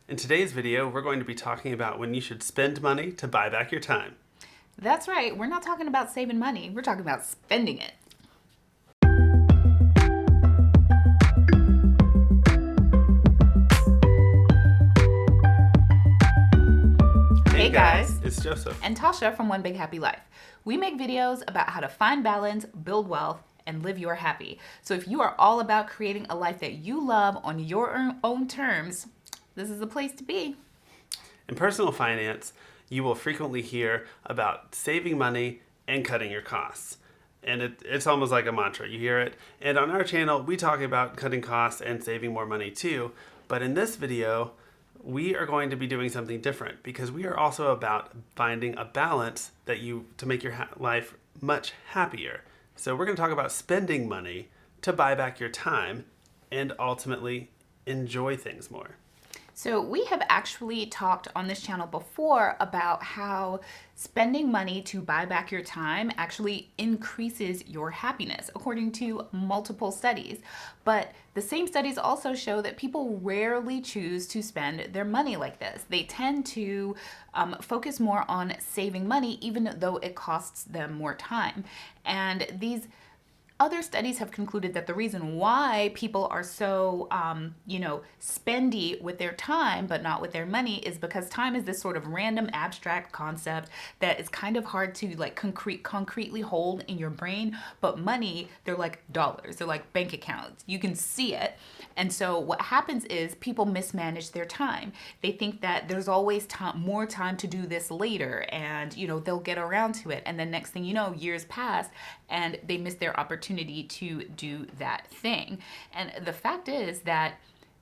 In today's video, we're going to be talking about when you should spend money to buy back your time. That's right. We're not talking about saving money. We're talking about spending it. Hey guys, it's Joseph and Tasha from One Big Happy Life. We make videos about how to find balance, build wealth, and live your happy. So if you are all about creating a life that you love on your own terms, this is the place to be. In personal finance, you will frequently hear about saving money and cutting your costs. And it's almost like a mantra. You hear it. And on our channel, we talk about cutting costs and saving more money too. But in this video, we are going to be doing something different because we are also about finding a balance to make your life much happier. So we're going to talk about spending money to buy back your time and ultimately enjoy things more. So we have actually talked on this channel before about how spending money to buy back your time actually increases your happiness, according to multiple studies. But the same studies also show that people rarely choose to spend their money like this. They tend to focus more on saving money, even though it costs them more time. And these other studies have concluded that the reason why people are so, spendy with their time but not with their money is because time is this sort of random abstract concept that is kind of hard to concretely hold in your brain. But money, they're like dollars, they're like bank accounts. You can see it. And so what happens is people mismanage their time. They think that there's always more time to do this later, and they'll get around to it. And then next thing you know, years pass and they miss their opportunity to do that thing. And the fact is that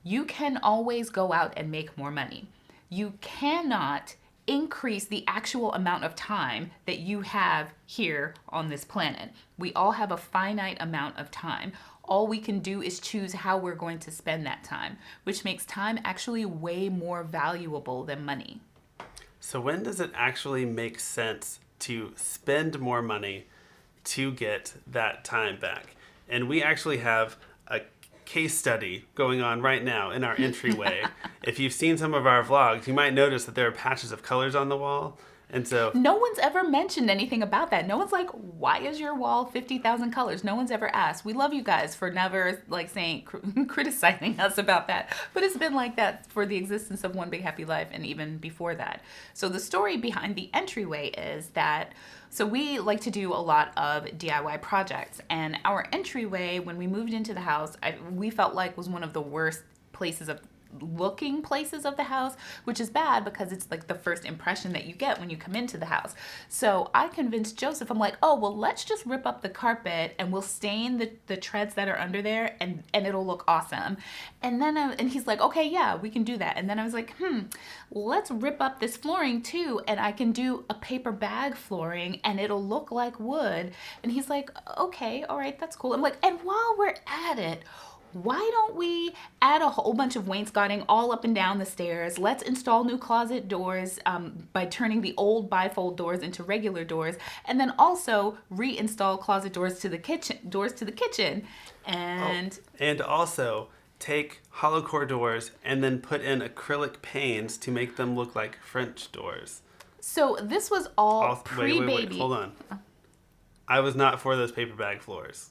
you can always go out and make more money. You cannot increase the actual amount of time that you have here on this planet. We all have a finite amount of time. All we can do is choose how we're going to spend that time, which makes time actually way more valuable than money. So when does it actually make sense to spend more money to get that time back? And we actually have a case study going on right now in our entryway. If you've seen some of our vlogs, you might notice that there are patches of colors on the wall. And so no one's ever mentioned anything about that. No one's like, why is your wall 50,000 colors? No one's ever asked. We love you guys for never criticizing us about that. But it's been like that for the existence of One Big Happy Life and even before that. So the story behind the entryway is that, so we like to do a lot of DIY projects, and our entryway, when we moved into the house, we felt like was one of the worst places of the house, which is bad because it's like the first impression that you get when you come into the house. So I convinced Joseph, I'm like, oh, well, let's just rip up the carpet and we'll stain the treads that are under there and it'll look awesome. And then and he's like, okay, yeah, we can do that. And then I was like, let's rip up this flooring too, and I can do a paper bag flooring and it'll look like wood. And he's like, okay, all right, that's cool. I'm like, and while we're at it, why don't we add a whole bunch of wainscoting all up and down the stairs? Let's install new closet doors by turning the old bifold doors into regular doors, and then also reinstall closet doors to the kitchen. And also take hollow core doors and then put in acrylic panes to make them look like French doors. So this was all pre-baby. Wait, hold on. I was not for those paper bag floors.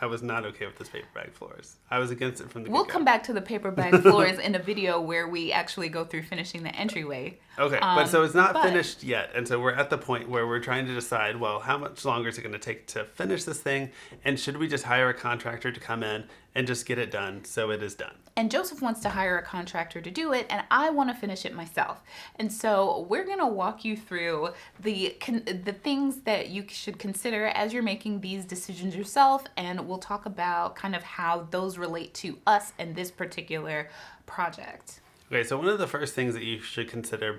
I was not okay with those paper bag floors. I was against it from the get-go. We'll come back to the paper bag floors in a video where we actually go through finishing the entryway. Okay, but so it's not finished yet. And so we're at the point where we're trying to decide, well, how much longer is it going to take to finish this thing? And should we just hire a contractor to come in and just get it done so it is done? And Joseph wants to hire a contractor to do it, and I want to finish it myself. And so we're going to walk you through the things that you should consider as you're making these decisions yourself, and we'll talk about kind of how those relate to us and this particular project. Okay, so one of the first things that you should consider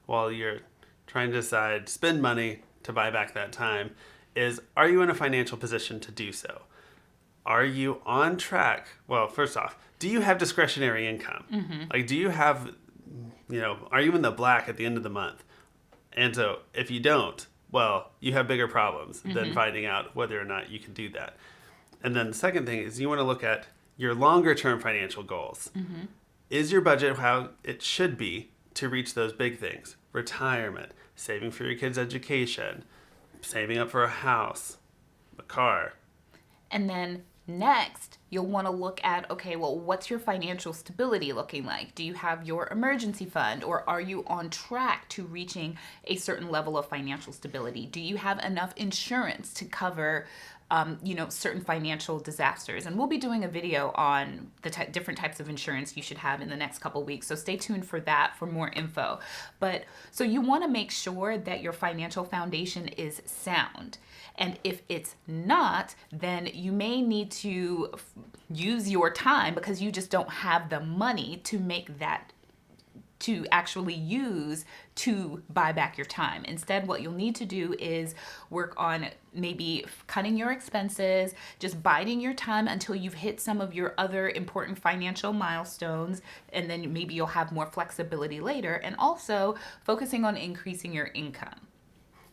while you're trying to decide spend money to buy back that time is, are you in a financial position to do so? Are you on track? Well, first off, do you have discretionary income? Mm-hmm. Like, do you have, are you in the black at the end of the month? And so if you don't, well, you have bigger problems than finding out whether or not you can do that. And then the second thing is you want to look at your longer term financial goals. Mm-hmm. Is your budget how it should be to reach those big things? Retirement, saving for your kids' education, saving up for a house, a car. And then next, you'll want to look at, okay, well, what's your financial stability looking like? Do you have your emergency fund, or are you on track to reaching a certain level of financial stability? Do you have enough insurance to cover certain financial disasters? And we'll be doing a video on the different types of insurance you should have in the next couple weeks. So stay tuned for that for more info. But so you want to make sure that your financial foundation is sound. And if it's not, then you may need to use your time because you just don't have the money to make that to actually use to buy back your time. Instead, what you'll need to do is work on maybe cutting your expenses, just biding your time until you've hit some of your other important financial milestones, and then maybe you'll have more flexibility later, and also focusing on increasing your income.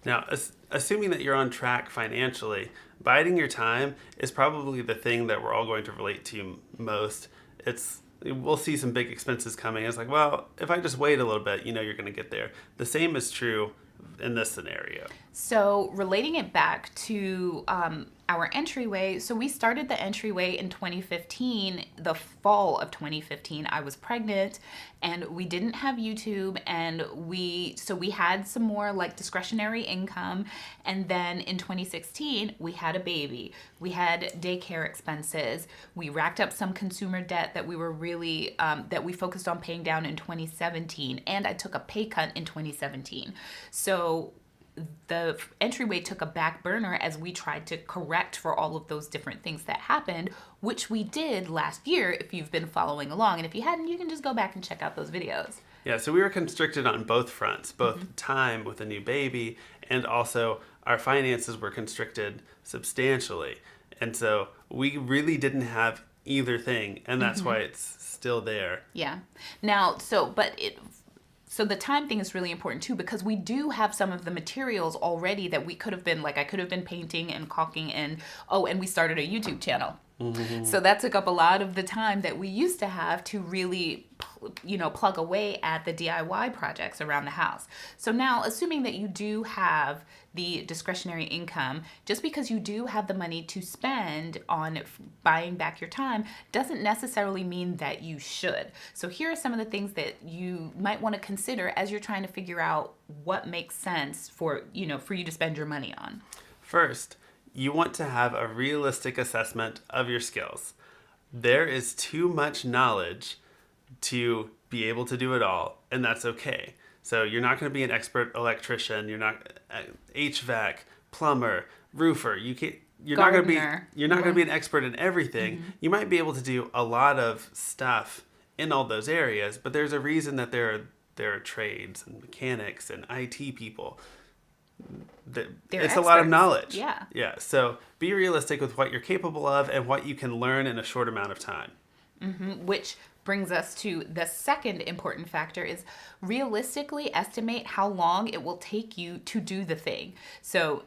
Now, assuming that you're on track financially, biding your time is probably the thing that we're all going to relate to most. We'll see some big expenses coming. It's like, well, if I just wait a little bit, you're going to get there. The same is true in this scenario. So relating it back to our entryway, so we started the entryway in 2015, the fall of 2015. I was pregnant and we didn't have YouTube, and we had some more like discretionary income. And then in 2016, we had a baby. We had daycare expenses. We racked up some consumer debt that we were really, that we focused on paying down in 2017. And I took a pay cut in 2017. So the entryway took a back burner as we tried to correct for all of those different things that happened, which we did last year if you've been following along. And if you hadn't, you can just go back and check out those videos. Yeah, so we were constricted on both fronts, both time with a new baby, and also our finances were constricted substantially. And so we really didn't have either thing, and that's why it's still there. Yeah. Now, so the time thing is really important too, because we do have some of the materials already that we could have been, like I could have been painting and caulking and we started a YouTube channel. So that took up a lot of the time that we used to have to really, plug away at the DIY projects around the house. So now, assuming that you do have the discretionary income, just because you do have the money to spend on buying back your time doesn't necessarily mean that you should. So here are some of the things that you might want to consider as you're trying to figure out what makes sense for you to spend your money on. First, you want to have a realistic assessment of your skills. There is too much knowledge to be able to do it all, and that's okay. So you're not going to be an expert electrician, you're not HVAC, plumber, roofer. You're not going to be an expert in everything. You might be able to do a lot of stuff in all those areas, but there's a reason that there are trades and mechanics and IT people. It's experts. A lot of knowledge. Yeah. So be realistic with what you're capable of and what you can learn in a short amount of time. Which brings us to the second important factor is realistically estimate how long it will take you to do the thing. So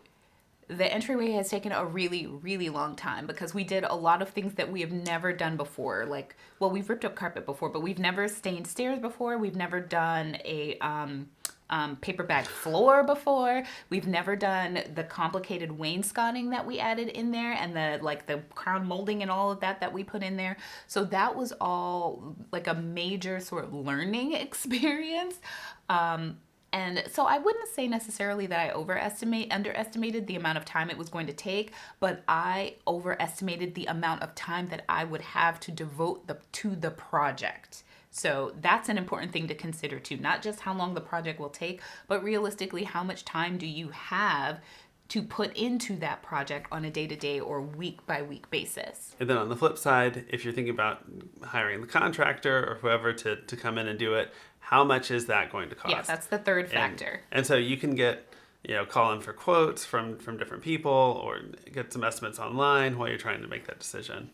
the entryway has taken a really, really long time because we did a lot of things that we have never done before. We've ripped up carpet before, but we've never stained stairs before. We've never done a paper bag floor before. We've never done the complicated wainscoting that we added in there and the crown molding and all of that we put in there. So that was all like a major sort of learning experience. And so I wouldn't say necessarily that I underestimated the amount of time it was going to take, but I overestimated the amount of time that I would have to devote to the project. So that's an important thing to consider too, not just how long the project will take, but realistically, how much time do you have to put into that project on a day-to-day or week-by-week basis. And then on the flip side, if you're thinking about hiring the contractor or whoever to come in and do it, how much is that going to cost? Yeah, that's the third factor. And so you can call in for quotes from different people or get some estimates online while you're trying to make that decision.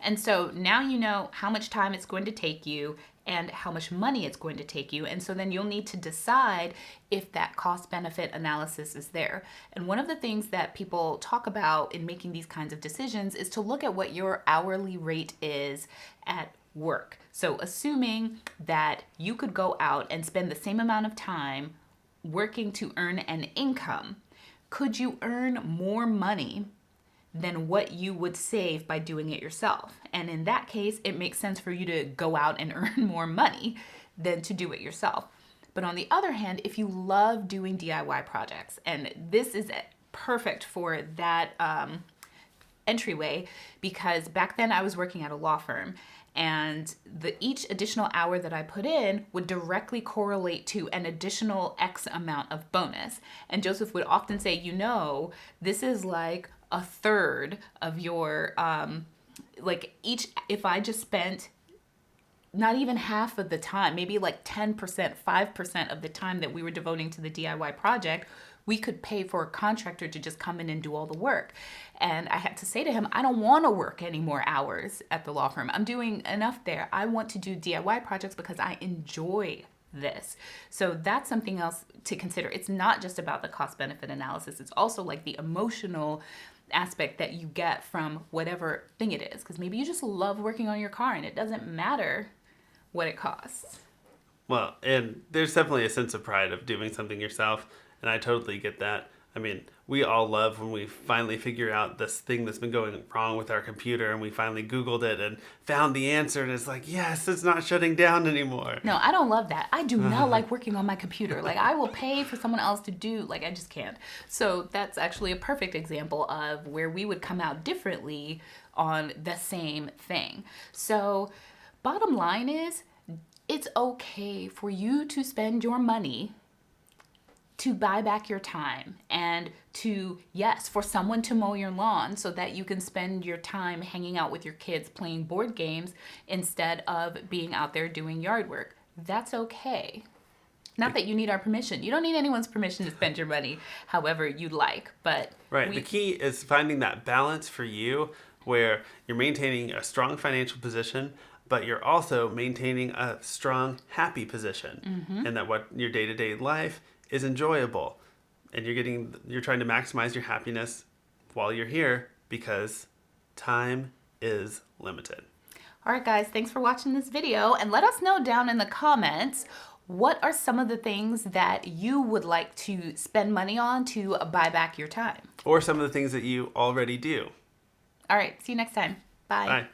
And so now you know how much time it's going to take you and how much money it's going to take you. And so then you'll need to decide if that cost-benefit analysis is there. And one of the things that people talk about in making these kinds of decisions is to look at what your hourly rate is at work. So assuming that you could go out and spend the same amount of time working to earn an income, could you earn more money than what you would save by doing it yourself? And in that case, it makes sense for you to go out and earn more money than to do it yourself. But on the other hand, if you love doing DIY projects, and this is perfect for that entryway, because back then I was working at a law firm, and each additional hour that I put in would directly correlate to an additional X amount of bonus. And Joseph would often say, this is like a third of your, if I just spent not even half of the time, maybe like 10%, 5% of the time that we were devoting to the DIY project, we could pay for a contractor to just come in and do all the work. And I had to say to him, I don't want to work any more hours at the law firm. I'm doing enough there. I want to do DIY projects because I enjoy this. So that's something else to consider. It's not just about the cost benefit analysis. It's also like the emotional aspect that you get from whatever thing it is. Because maybe you just love working on your car and it doesn't matter what it costs. Well, and there's definitely a sense of pride of doing something yourself, and I totally get that. I mean, we all love when we finally figure out this thing that's been going wrong with our computer, and we finally Googled it and found the answer, and it's like, yes, it's not shutting down anymore. No, I don't love that. I do not like working on my computer. Like, I will pay for someone else to do, I just can't. So that's actually a perfect example of where we would come out differently on the same thing. So bottom line is, it's okay for you to spend your money to buy back your time and to, yes, for someone to mow your lawn so that you can spend your time hanging out with your kids playing board games instead of being out there doing yard work. That's okay. Not that you need our permission. You don't need anyone's permission to spend your money however you'd like, but right. The key is finding that balance for you where you're maintaining a strong financial position, but you're also maintaining a strong, happy position, and that what your day-to-day life is enjoyable, and you're trying to maximize your happiness while you're here because time is limited. All right, guys, thanks for watching this video, and let us know down in the comments what are some of the things that you would like to spend money on to buy back your time, or some of the things that you already do. All right, see you next time. Bye. Bye.